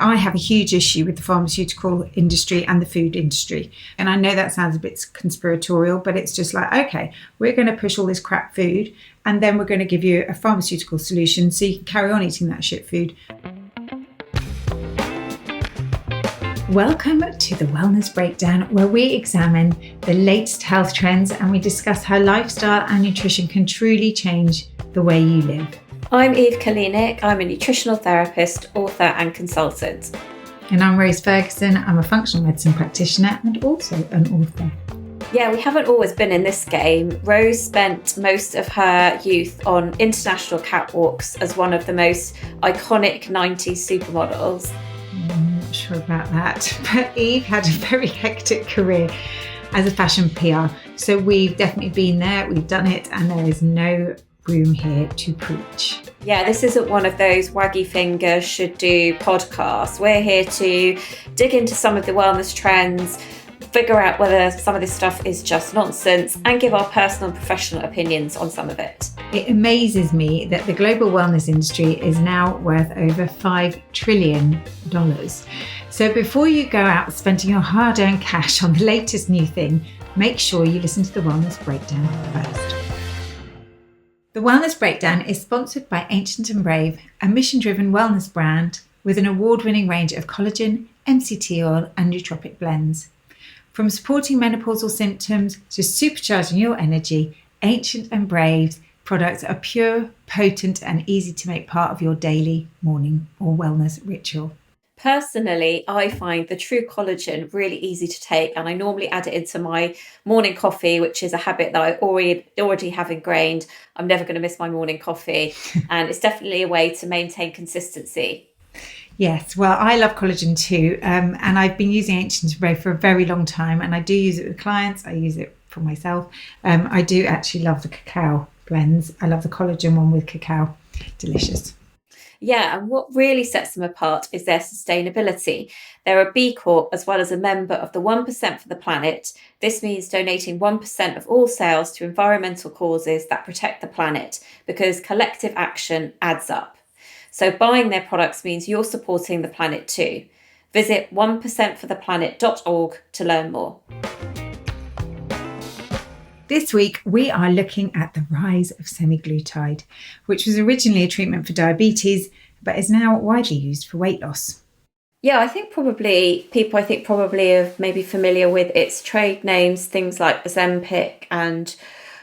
I have a huge issue with the pharmaceutical industry and the food industry. And I know that sounds a bit conspiratorial, but it's just like, okay, we're going to push all this crap food and then we're going to give you a pharmaceutical solution so you can carry on eating that shit food. Welcome to the Wellness Breakdown, where we examine the latest health trends and we discuss how lifestyle and nutrition can truly change the way you live. I'm Eve Kalinik. I'm a nutritional therapist, author and consultant. And I'm Rose Ferguson. I'm a functional medicine practitioner and also an author. Yeah, we haven't always been in this game. Rose spent most of her youth on international catwalks as one of the most iconic 90s supermodels. I'm not sure about that, but Eve had a very hectic career as a fashion PR. So we've definitely been there, we've done it, and there is no room here to preach. Yeah, this isn't one of those waggy fingers should do podcasts. We're here to dig into some of the wellness trends, figure out whether some of this stuff is just nonsense, and give our personal and professional opinions on some of it. It amazes me that the global wellness industry is now worth over $5 trillion. So before you go out spending your hard-earned cash on the latest new thing, make sure you listen to the Wellness Breakdown first. The Wellness Breakdown is sponsored by Ancient and Brave, a mission-driven wellness brand with an award-winning range of collagen, MCT oil and nootropic blends. From supporting menopausal symptoms to supercharging your energy, Ancient and Brave's products are pure, potent and easy to make part of your daily, morning or wellness ritual. Personally, I find the True Collagen really easy to take, and I normally add it into my morning coffee, which is a habit that I already have ingrained. I'm never going to miss my morning coffee, and it's definitely a way to maintain consistency. Yes, well, I love collagen too, and I've been using Ancient and Brave for a very long time, and I do use it with clients. I use it for myself. I do actually love the cacao blends. I love the collagen one with cacao. Delicious. Yeah, and what really sets them apart is their sustainability. They're a B Corp as well as a member of the 1% for the planet. This means donating 1% of all sales to environmental causes that protect the planet, because collective action adds up. So buying their products means you're supporting the planet too. Visit 1%fortheplanet.org to learn more. This week, we are looking at the rise of semaglutide, which was originally a treatment for diabetes, but is now widely used for weight loss. Yeah, I think probably are maybe familiar with its trade names, things like Ozempic and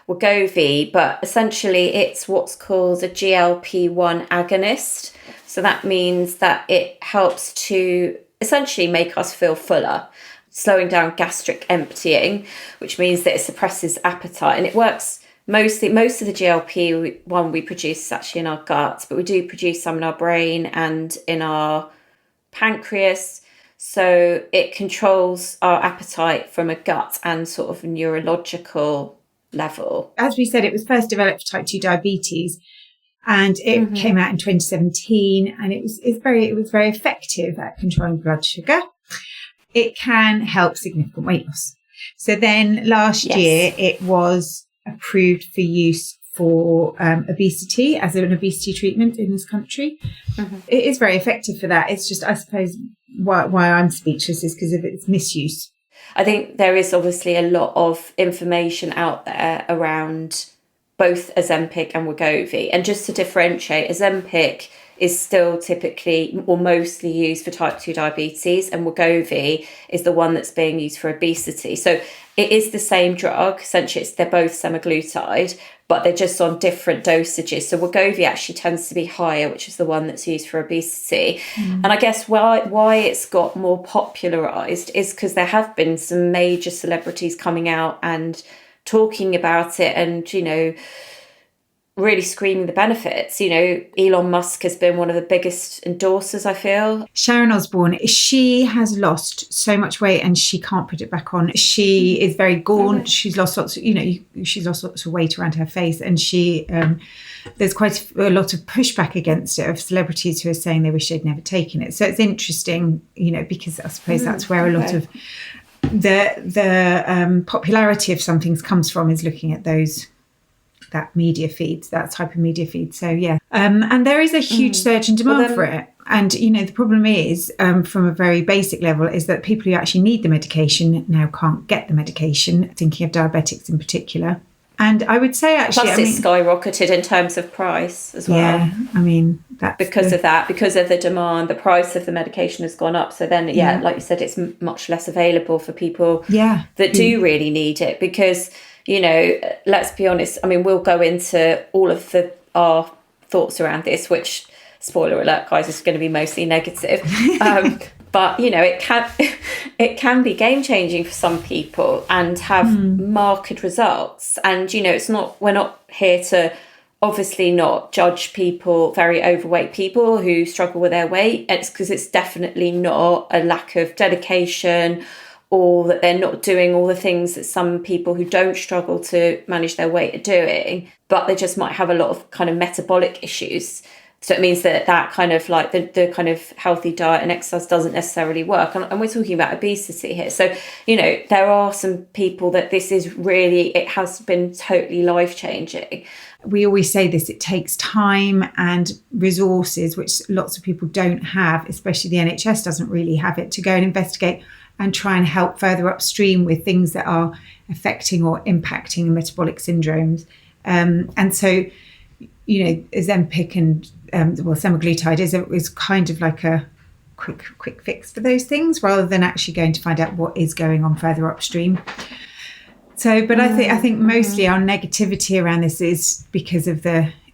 Wagovy, but essentially it's what's called a GLP-1 agonist. So that means that it helps to essentially make us feel fuller, slowing down gastric emptying, which means that it suppresses appetite. And it works most of the GLP-1 we produce is actually in our guts, but we do produce some in our brain and in our pancreas. So it controls our appetite from a gut and sort of neurological level. As we said, it was first developed for type 2 diabetes, and it came out in 2017, and it was very effective at controlling blood sugar. It can help significant weight loss. So then last year it was approved for use for obesity as an obesity treatment in this country. It is very effective for that. It's just, I suppose, why I'm speechless is because of its misuse. I think there is obviously a lot of information out there around both Ozempic and Wegovy. And just to differentiate, Ozempic is still typically or mostly used for type 2 diabetes, and Wegovy is the one that's being used for obesity. So it is the same drug. Essentially, they're both semaglutide, but they're just on different dosages. So Wegovy actually tends to be higher, which is the one that's used for obesity. And I guess why it's got more popularised is because there have been some major celebrities coming out and talking about it and, really screaming the benefits. Elon Musk has been one of the biggest endorsers, I feel. Sharon Osbourne, she has lost so much weight and she can't put it back on. She is very gaunt. She's lost lots of weight around her face, and there's quite a lot of pushback against it of celebrities who are saying they wish they'd never taken it. So it's interesting, because I suppose that's where a lot of the popularity of some things comes from, is looking at that media feed, that type of media feed. So yeah, and there is a huge surge in demand for it. And the problem is, from a very basic level, is that people who actually need the medication now can't get the medication. Thinking of diabetics in particular. And I would say actually, plus it's skyrocketed in terms of price as well. Yeah, I mean that's because of the demand, the price of the medication has gone up. So then, like you said, it's much less available for people that do really need it. Because let's be honest. I mean, we'll go into all of our thoughts around this, which, spoiler alert, guys, is going to be mostly negative. But it can be game changing for some people and have marked results. And we're not here to obviously not judge people, very overweight people who struggle with their weight. It's because it's definitely not a lack of dedication or that they're not doing all the things that some people who don't struggle to manage their weight are doing, but they just might have a lot of kind of metabolic issues. So it means that kind of like the kind of healthy diet and exercise doesn't necessarily work. And we're talking about obesity here. So, there are some people that this is really, it has been totally life-changing. We always say this, it takes time and resources, which lots of people don't have, especially the NHS doesn't really have it, to go and investigate and try and help further upstream with things that are affecting or impacting metabolic syndromes. And so, Ozempic and semaglutide is kind of like a quick fix for those things, rather than actually going to find out what is going on further upstream. So, but I think mostly our negativity around this is because of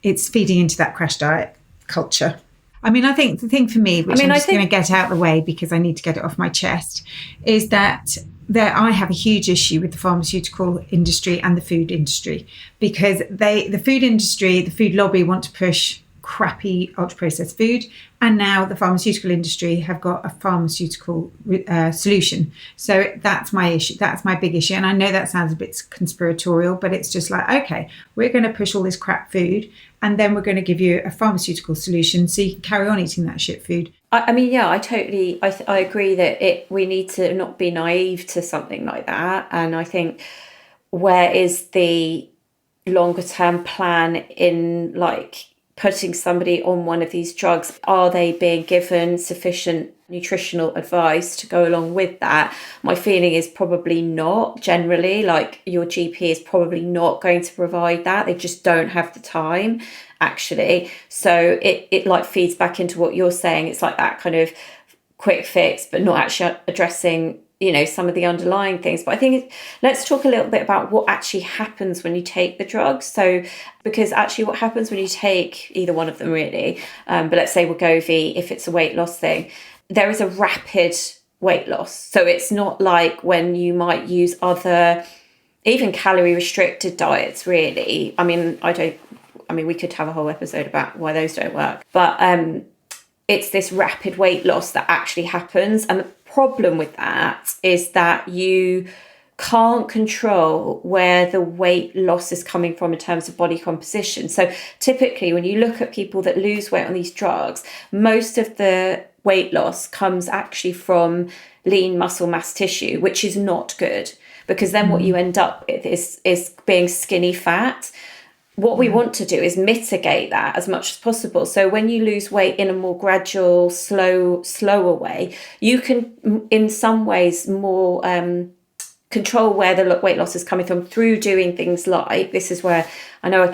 it's feeding into that crash diet culture. I mean, I think the thing for me, which I'm just going to get out of the way because I need to get it off my chest, is that I have a huge issue with the pharmaceutical industry and the food industry, because the food industry, the food lobby, want to push crappy ultra-processed food, and now the pharmaceutical industry have got a pharmaceutical solution. So that's my issue. That's my big issue. And I know that sounds a bit conspiratorial, but it's just like, okay, we're going to push all this crap food, and then we're going to give you a pharmaceutical solution so you can carry on eating that shit food. I mean, yeah, I totally, I agree that we need to not be naive to something like that. And I think, where is the longer term plan in like putting somebody on one of these drugs? Are they being given sufficient nutritional advice to go along with that? My feeling is probably not. Generally, like, your GP is probably not going to provide that. They just don't have the time, actually. So it like feeds back into what you're saying. It's like that kind of quick fix, but not actually addressing some of the underlying things. But I think let's talk a little bit about what actually happens when you take the drugs. So, because actually what happens when you take either one of them, really, but let's say Wegovy, if it's a weight loss thing, there is a rapid weight loss. So it's not like when you might use other, even calorie restricted diets, really. I mean, we could have a whole episode about why those don't work, but it's this rapid weight loss that actually happens. And the problem with that is that you can't control where the weight loss is coming from in terms of body composition. So typically, when you look at people that lose weight on these drugs, most of the weight loss comes actually from lean muscle mass tissue, which is not good, because then what you end up with is being skinny fat. What we want to do is mitigate that as much as possible. So when you lose weight in a more gradual, slower way, you can, in some ways, more control where the weight loss is coming from through doing things like, this is where I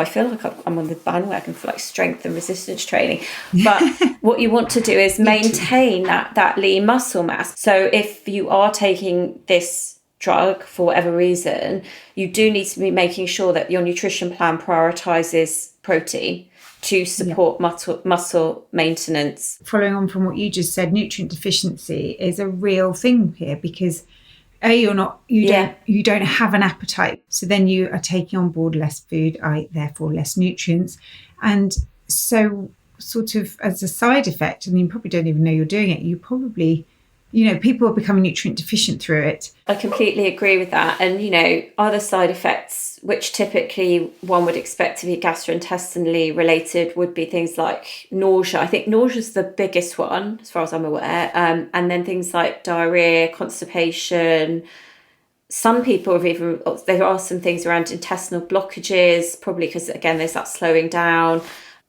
feel like I'm on the bandwagon for like strength and resistance training. But what you want to do is maintain that lean muscle mass. So if you are taking this drug for whatever reason, you do need to be making sure that your nutrition plan prioritizes protein to support muscle maintenance. Following on from what you just said, nutrient deficiency is a real thing here, because you don't have an appetite, so then you are taking on board less food, therefore less nutrients, and so sort of as a side effect, and you probably don't even know you're doing it, you probably, people are becoming nutrient deficient through it. I completely agree with that. And, other side effects, which typically one would expect to be gastrointestinally related, would be things like nausea. I think nausea is the biggest one, as far as I'm aware. And then things like diarrhea, constipation, some people have even, there are some things around intestinal blockages, probably because, again, there's that slowing down,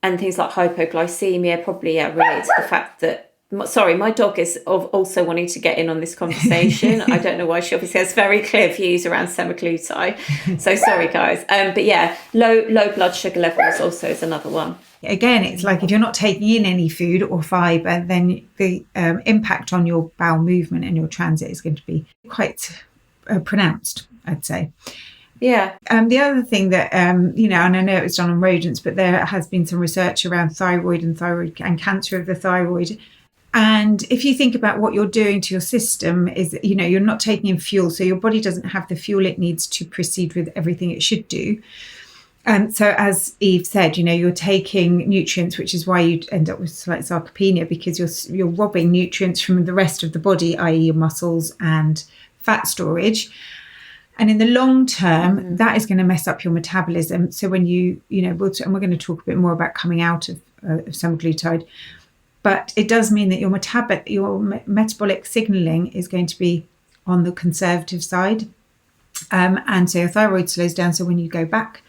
and things like hypoglycemia, probably relate to the fact that, sorry, my dog is also wanting to get in on this conversation. I don't know why. She obviously has very clear views around semaglutide. So sorry, guys. But yeah, low blood sugar levels also is another one. Again, it's like if you're not taking in any food or fibre, then the impact on your bowel movement and your transit is going to be quite pronounced, I'd say. Yeah. The other thing that, and I know it was done on rodents, but there has been some research around thyroid and cancer of the thyroid. And if you think about what you're doing to your system is, you're not taking in fuel. So your body doesn't have the fuel it needs to proceed with everything it should do. So as Eve said, you're taking nutrients, which is why you end up with slight sarcopenia, because you're robbing nutrients from the rest of the body, i.e. your muscles and fat storage. And in the long term, that is going to mess up your metabolism. So when and we're going to talk a bit more about coming out of semaglutide, but it does mean that your metabolic signaling is going to be on the conservative side. And so your thyroid slows down. So when you go back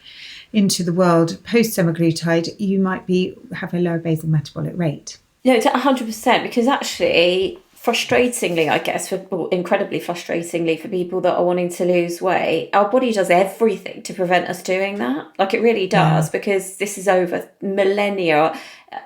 into the world post-semaglutide, you might have a lower basal metabolic rate. No, it's 100%, because actually, frustratingly, I guess, incredibly frustratingly for people that are wanting to lose weight, our body does everything to prevent us doing that. Like, it really does, because this is over millennia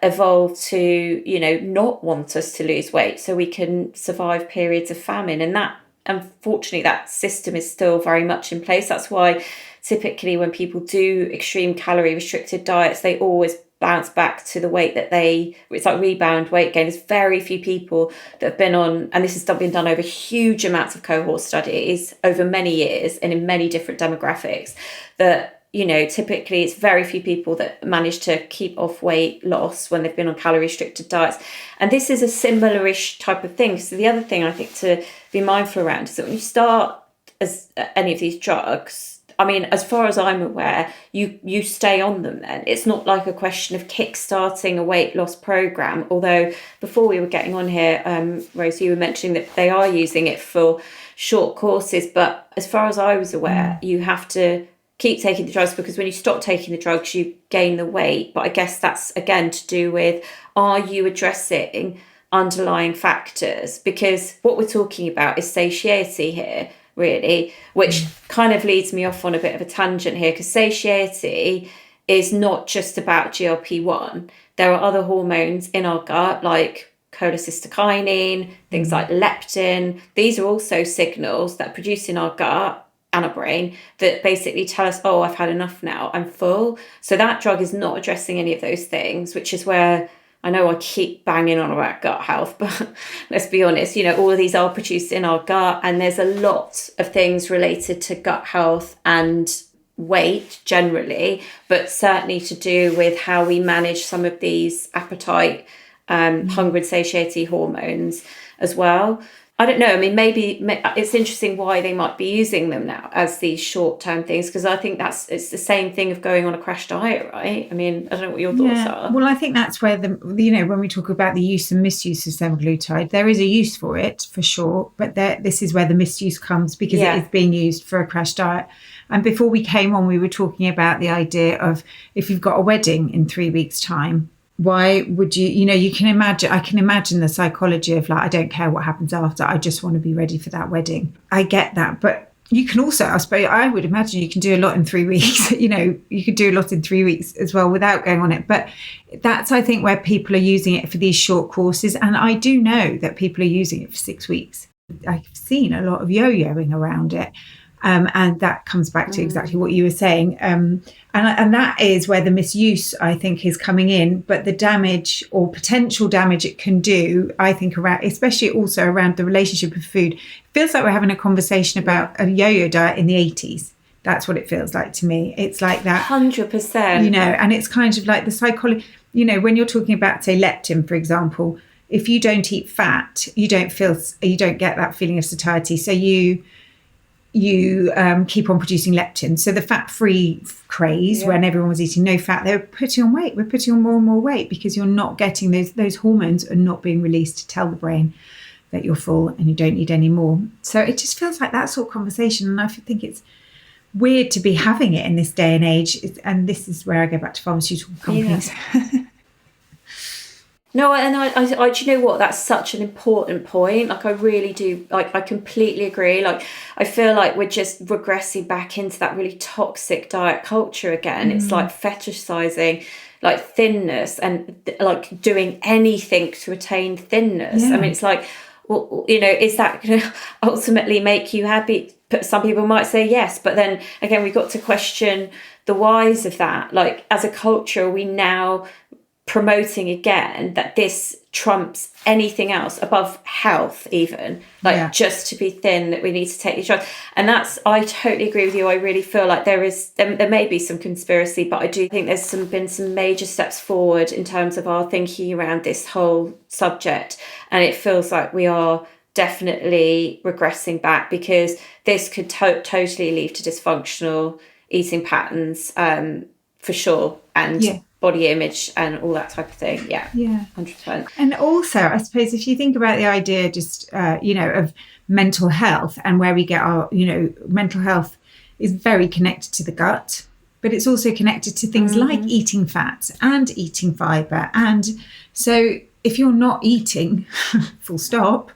evolved to, not want us to lose weight so we can survive periods of famine. And that, unfortunately, that system is still very much in place. That's why typically when people do extreme calorie restricted diets, they always bounce back to the weight that it's like rebound weight gain. There's very few people that have been on, and this has been done over huge amounts of cohort studies over many years and in many different demographics, that typically it's very few people that manage to keep off weight loss when they've been on calorie restricted diets. And this is a similar-ish type of thing. So the other thing I think to be mindful around is that when you start as any of these drugs, I mean, as far as I'm aware, you stay on them then. It's not like a question of kick-starting a weight loss program. Although before we were getting on here, Rose, you were mentioning that they are using it for short courses. But as far as I was aware, you have to keep taking the drugs, because when you stop taking the drugs, you gain the weight. But I guess that's, again, to do with, are you addressing underlying factors? Because what we're talking about is satiety here, really, which kind of leads me off on a bit of a tangent here, because satiety is not just about GLP-1. There are other hormones in our gut, like cholecystokinin, things like leptin. These are also signals that are produced in our gut and our brain that basically tell us, oh, I've had enough now, I'm full. So that drug is not addressing any of those things, which is where I know I keep banging on about gut health, but let's be honest, all of these are produced in our gut, and there's a lot of things related to gut health and weight generally, but certainly to do with how we manage some of these appetite, hunger and satiety hormones as well. I don't know. I mean, maybe it's interesting why they might be using them now as these short-term things, because I think it's the same thing of going on a crash diet, right? I mean, I don't know what your thoughts are. Well, I think that's where when we talk about the use and misuse of semaglutide, there is a use for it for sure, but this is where the misuse comes, because it is being used for a crash diet. And before we came on, we were talking about the idea of, if you've got a wedding in 3 weeks' time, why would you, I can imagine the psychology of, like, I don't care what happens after, I just want to be ready for that wedding. I get that. But you can also, I suppose, I would imagine you can do a lot in 3 weeks. You could do a lot in 3 weeks as well without going on it. But that's, I think, where people are using it for these short courses. And I do know that people are using it for 6 weeks. I've seen a lot of yo-yoing around it. And that comes back to exactly what you were saying. And that is where the misuse, I think, is coming in. But the damage or potential damage it can do, I think, around, especially also around the relationship with food. It feels like we're having a conversation about a yo-yo diet in the 80s. That's what it feels like to me. It's like that. 100%. And it's kind of like the psychology, when you're talking about, say, leptin, for example, if you don't eat fat, you don't get that feeling of satiety. So you keep on producing leptin. So the fat-free craze, when everyone was eating no fat, they were putting on weight. We're putting on more and more weight because you're not getting those hormones are not being released to tell the brain that you're full and you don't need any more. So it just feels like that sort of conversation. And I think it's weird to be having it in this day and age. And this is where I go back to pharmaceutical companies. Yeah. No, and I, do you know what? That's such an important point. Like, I really do. Like, I completely agree. Like, I feel like we're just regressing back into that really toxic diet culture again. It's like fetishizing like thinness and like doing anything to attain thinness. I mean, it's like, well, you know, is that going to ultimately make you happy? Some people might say yes, but then again, we've got to question the whys of that. Like, as a culture, are we now promoting again that this trumps anything else above health, even like just to be thin, that we need to take these drugs? And that's, I totally agree with you. I really feel like there may be some conspiracy, but I do think there's been some major steps forward in terms of our thinking around this whole subject, and it feels like we are definitely regressing back, because this could totally lead to dysfunctional eating patterns, for sure, and body image and all that type of thing. 100%. And also, I suppose, if you think about the idea just of mental health, and where we get our, mental health is very connected to the gut, but it's also connected to things like eating fats and eating fiber. And so if you're not eating full stop,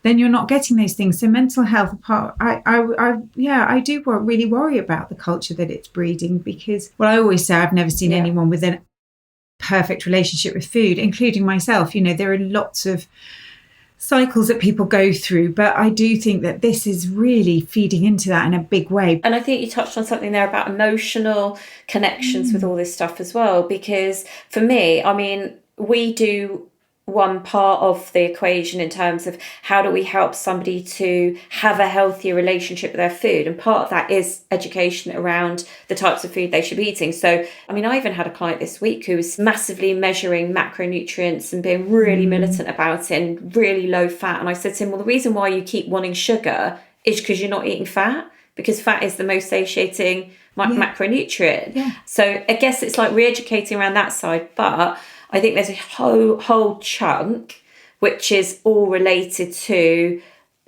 then you're not getting those things. So mental health apart, I do really worry about the culture that it's breeding, because, well, I always say I've never seen anyone with a perfect relationship with food, including myself. There are lots of cycles that people go through, but I do think that this is really feeding into that in a big way. And I think you touched on something there about emotional connections with all this stuff as well, because for me, I mean, we do one part of the equation in terms of how do we help somebody to have a healthier relationship with their food, and part of that is education around the types of food they should be eating. So I mean, I even had a client this week who was massively measuring macronutrients and being really militant about it, and really low fat. And I said to him, well, the reason why you keep wanting sugar is because you're not eating fat, because fat is the most satiating macronutrient. So I guess it's like re-educating around that side. But I think there's a whole chunk which is all related to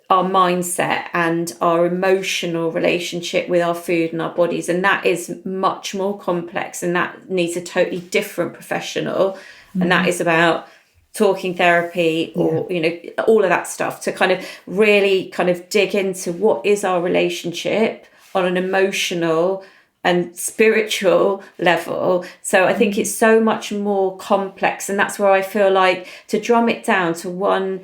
our mindset and our emotional relationship with our food and our bodies. And that is much more complex, and that needs a totally different professional. And that is about talking therapy, or, all of that stuff, to kind of really kind of dig into what is our relationship on an emotional and spiritual level. So I think it's so much more complex, and that's where I feel like to drum it down to one,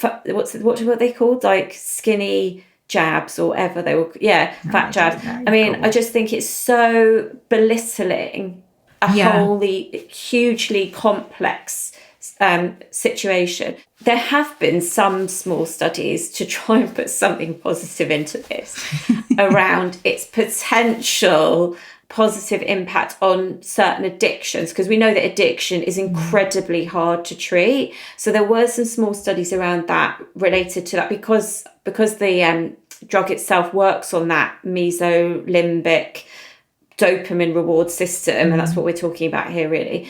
what they called, like skinny jabs or whatever they were, fat jabs. I mean, I just think it's so belittling a wholly hugely complex situation. There have been some small studies to try and put something positive into this around its potential positive impact on certain addictions, because we know that addiction is incredibly hard to treat. So there were some small studies around that related to that, because the drug itself works on that mesolimbic dopamine reward system, and that's what we're talking about here, really.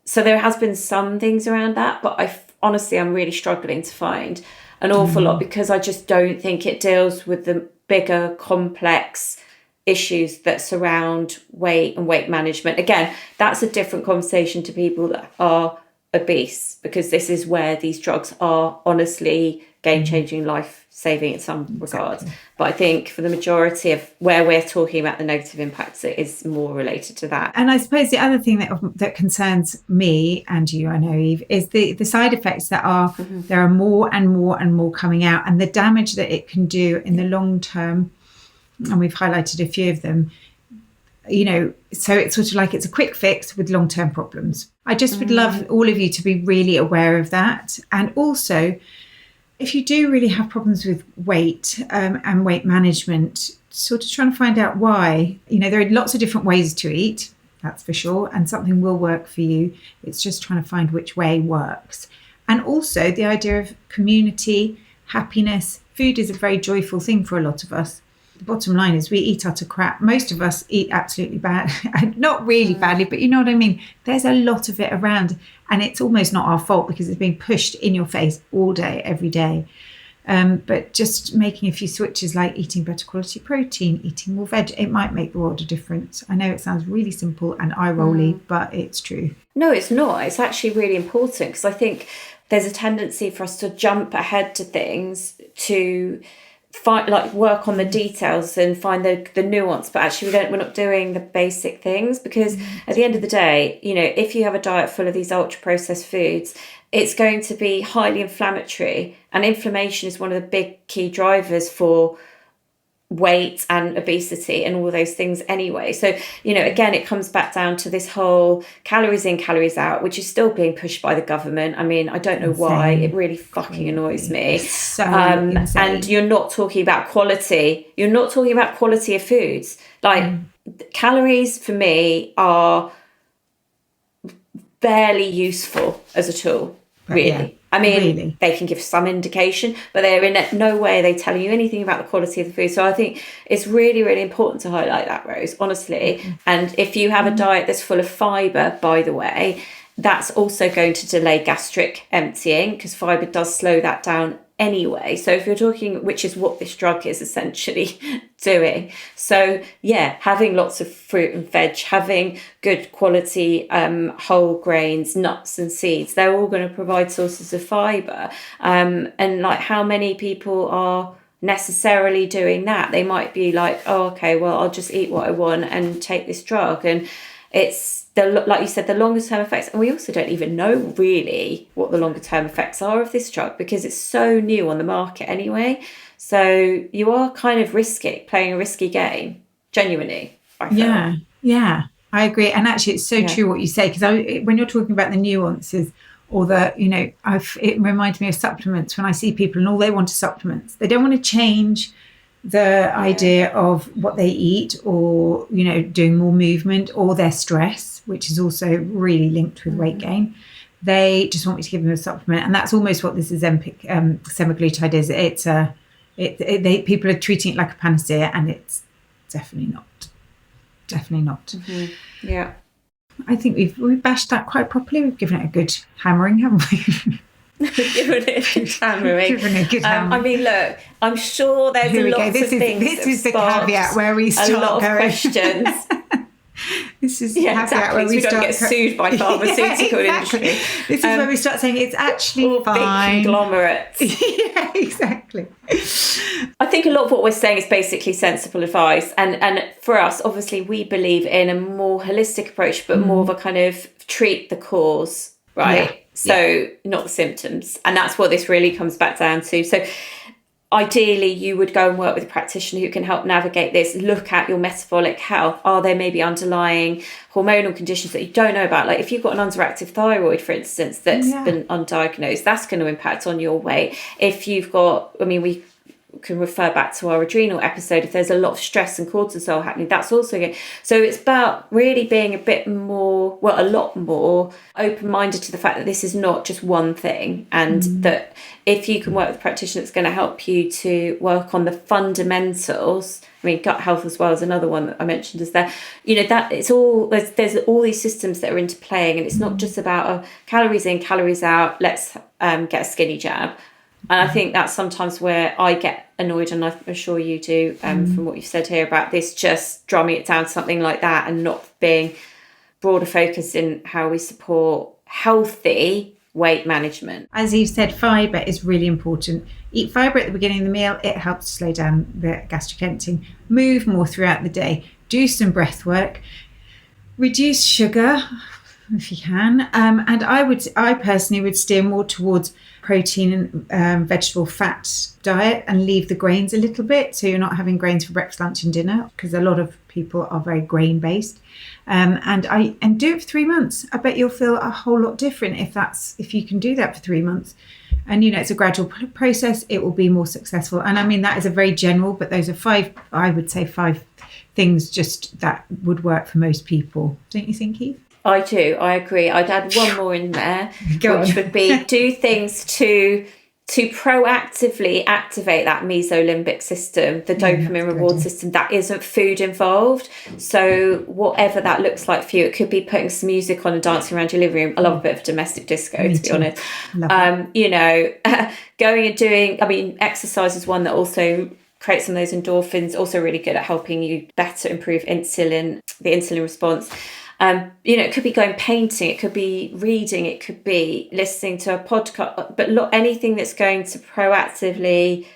So there has been some things around that, but I'm really struggling to find an awful lot, because I just don't think it deals with the bigger complex issues that surround weight and weight management. Again, that's a different conversation to people that are obese, because this is where these drugs are honestly game-changing, life-saving in some regards. But I think for the majority of where we're talking about the negative impacts, it is more related to that. And I suppose the other thing that concerns me and you, I know, Eve, is the side effects that are, there are more and more and more coming out, and the damage that it can do in the long term. And we've highlighted a few of them. So it's sort of like it's a quick fix with long-term problems. I just would love all of you to be really aware of that. And also, if you do really have problems with weight and weight management, sort of trying to find out why. There are lots of different ways to eat, that's for sure, and something will work for you. It's just trying to find which way works. And also the idea of community, happiness. Food is a very joyful thing for a lot of us. The bottom line is we eat utter crap. Most of us eat absolutely bad, not really badly, but you know what I mean? There's a lot of it around, and it's almost not our fault because it's being pushed in your face all day, every day. But just making a few switches, like eating better quality protein, eating more veg, it might make the world a difference. I know it sounds really simple and eye-rolly, but it's true. No, it's not. It's actually really important, because I think there's a tendency for us to jump ahead to things, to work on the details and find the nuance, but actually we're not doing the basic things, because at the end of the day, you know, if you have a diet full of these ultra processed foods, it's going to be highly inflammatory, and inflammation is one of the big key drivers for weight and obesity and all those things anyway. So, you know, again, it comes back down to this whole calories in, calories out, which is still being pushed by the government. I mean, I don't know why. It really fucking annoys me. So and you're not talking about quality. You're not talking about quality of foods. Like, calories for me are barely useful as a tool, really. Yeah. I mean, they can give some indication, but they're in no way are they telling you anything about the quality of the food. So I think it's really, really important to highlight that, Rose, honestly. And if you have a diet that's full of fibre, by the way, that's also going to delay gastric emptying, because fibre does slow that down anyway. So if you're talking, which is what this drug is essentially doing. So yeah, having lots of fruit and veg, having good quality whole grains, nuts and seeds, they're all going to provide sources of fibre. And like, how many people are necessarily doing that? They might be like, oh, okay, well, I'll just eat what I want and take this drug. And it's, like you said, the longer term effects, and we also don't even know really what the longer term effects are of this drug, because it's so new on the market anyway. So you are kind of playing a risky game, genuinely, I feel. Yeah, I agree. And actually, it's so true what you say, because when you're talking about the nuances, or it reminds me of supplements. When I see people and all they want is supplements, they don't want to change the idea of what they eat, or, you know, doing more movement, or their stress, which is also really linked with weight gain. They just want me to give them a supplement, and that's almost what this Ozempic semaglutide is. People are treating it like a panacea, and it's definitely not. Yeah, I think we've bashed that quite properly. We've given it a good hammering, haven't we? Given it a good hammering. I mean, look, I'm sure there's lots of things. This is the caveat where we start a lot of going. Questions. This is the caveat where we don't get sued by pharmaceutical industry. This is where we start saying it's actually all fine. Big conglomerates. Yeah, exactly. I think a lot of what we're saying is basically sensible advice, and for us, obviously, we believe in a more holistic approach, but more of a kind of treat the cause, right? Yeah. So not the symptoms. And that's what this really comes back down to. So ideally, you would go and work with a practitioner who can help navigate this, look at your metabolic health. Are there maybe underlying hormonal conditions that you don't know about? Like if you've got an underactive thyroid, for instance, that's been undiagnosed, that's going to impact on your weight. If you've got, we can refer back to our adrenal episode. If there's a lot of stress and cortisol happening, that's also good. So it's about really being a lot more open-minded to the fact that this is not just one thing, and that if you can work with a practitioner that's going to help you to work on the fundamentals. Gut health as well is another one that I mentioned is there. That it's all, there's all these systems that are interplaying, and it's not just about calories in, calories out, let's get a skinny jab. And I think that's sometimes where I get annoyed, and I'm sure you do, from what you've said here about this, just drumming it down to something like that and not being broader focused in how we support healthy weight management. As you've said, fibre is really important. Eat fibre at the beginning of the meal. It helps to slow down the gastric emptying. Move more throughout the day. Do some breath work. Reduce sugar if you can. And I personally would steer more towards protein and vegetable fat diet, and leave the grains a little bit, so you're not having grains for breakfast, lunch and dinner, because a lot of people are very grain based. And do it for 3 months. I bet you'll feel a whole lot different if you can do that for 3 months. And it's a gradual process. It will be more successful. And that is a very general, but those are five things just that would work for most people. Don't you think, Eve? I do. I agree. I'd add one more in there, which would be do things to to proactively activate that mesolimbic system, the dopamine reward system, that isn't food involved. So whatever that looks like for you, it could be putting some music on and dancing around your living room. I love a bit of domestic disco, to be honest. You know, going and doing, I mean, exercise is one that also creates some of those endorphins, also really good at helping you better improve the insulin response. You know, it could be going painting, it could be reading, it could be listening to a podcast, but anything that's going to proactively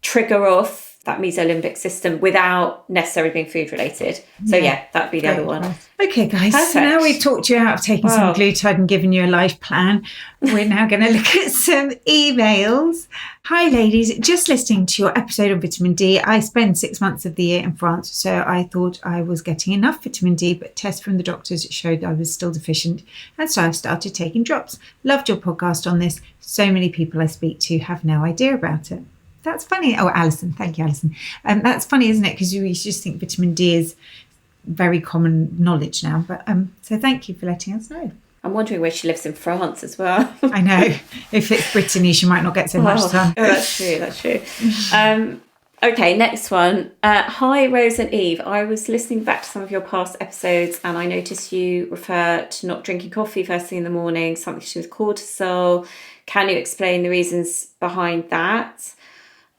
trigger off that mesolimbic system without necessarily being food related. So that'd be the other one. Okay, guys. Perfect. So now we've talked you out of taking some semaglutide and given you a life plan. We're now going to look at some emails. Hi, ladies. Just listening to your episode on vitamin D. I spend 6 months of the year in France, so I thought I was getting enough vitamin D, but tests from the doctors showed I was still deficient, and so I've started taking drops. Loved your podcast on this. So many people I speak to have no idea about it. That's funny. Oh, Alison. Thank you, Alison. That's funny, isn't it? Because you just think vitamin D is very common knowledge now. But so thank you for letting us know. I'm wondering where she lives in France as well. I know. If it's Brittany, she might not get so much sun. Oh, that's true. Okay, next one. Hi, Rose and Eve. I was listening back to some of your past episodes and I noticed you refer to not drinking coffee first thing in the morning, something to do with cortisol. Can you explain the reasons behind that?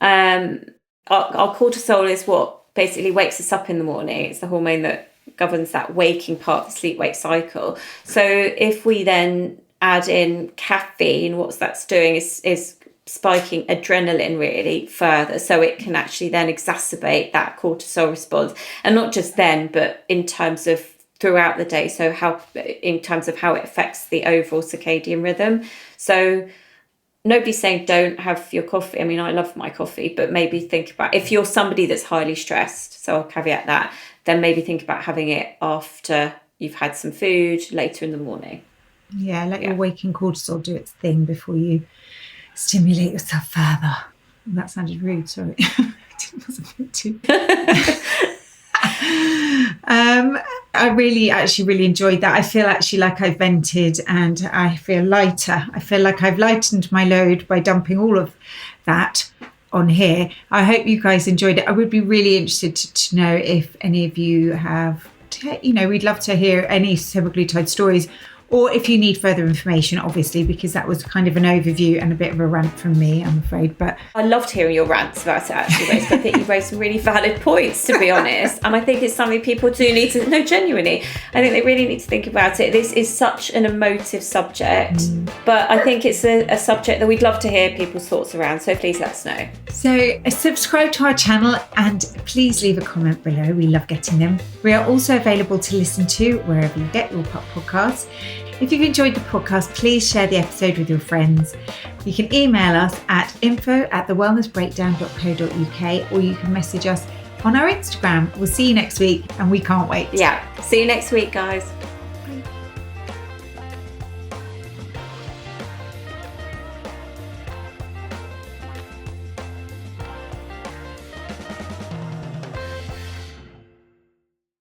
Our cortisol is what basically wakes us up in the morning. It's the hormone that governs that waking part of the sleep-wake cycle. So if we then add in caffeine, what that's doing is spiking adrenaline really further, so it can actually then exacerbate that cortisol response, and not just then, but in terms of throughout the day. So in terms of how it affects the overall circadian rhythm. So nobody's saying don't have your coffee. I mean, I love my coffee, but maybe think about, if you're somebody that's highly stressed, so I'll caveat that, then maybe think about having it after you've had some food, later in the morning. Yeah, let your waking cortisol do its thing before you stimulate yourself further. That sounded rude, sorry. It wasn't meant to. I really enjoyed that. I feel actually like I vented and I feel lighter. I feel like I've lightened my load by dumping all of that on here. I hope you guys enjoyed it. I would be really interested to know if any of you have, we'd love to hear any semaglutide stories, or if you need further information, obviously, because that was kind of an overview and a bit of a rant from me, I'm afraid. But I loved hearing your rants about it, actually, Rose. I think you raised some really valid points, to be honest. And I think it's something people do need to, no, genuinely, I think they really need to think about it. This is such an emotive subject, but I think it's a subject that we'd love to hear people's thoughts around. So please let us know. So subscribe to our channel and please leave a comment below. We love getting them. We are also available to listen to wherever you get your podcasts. If you've enjoyed the podcast, please share the episode with your friends. You can email us at info@thewellnessbreakdown.co.uk, or you can message us on our Instagram. We'll see you next week and we can't wait. Yeah, see you next week, guys.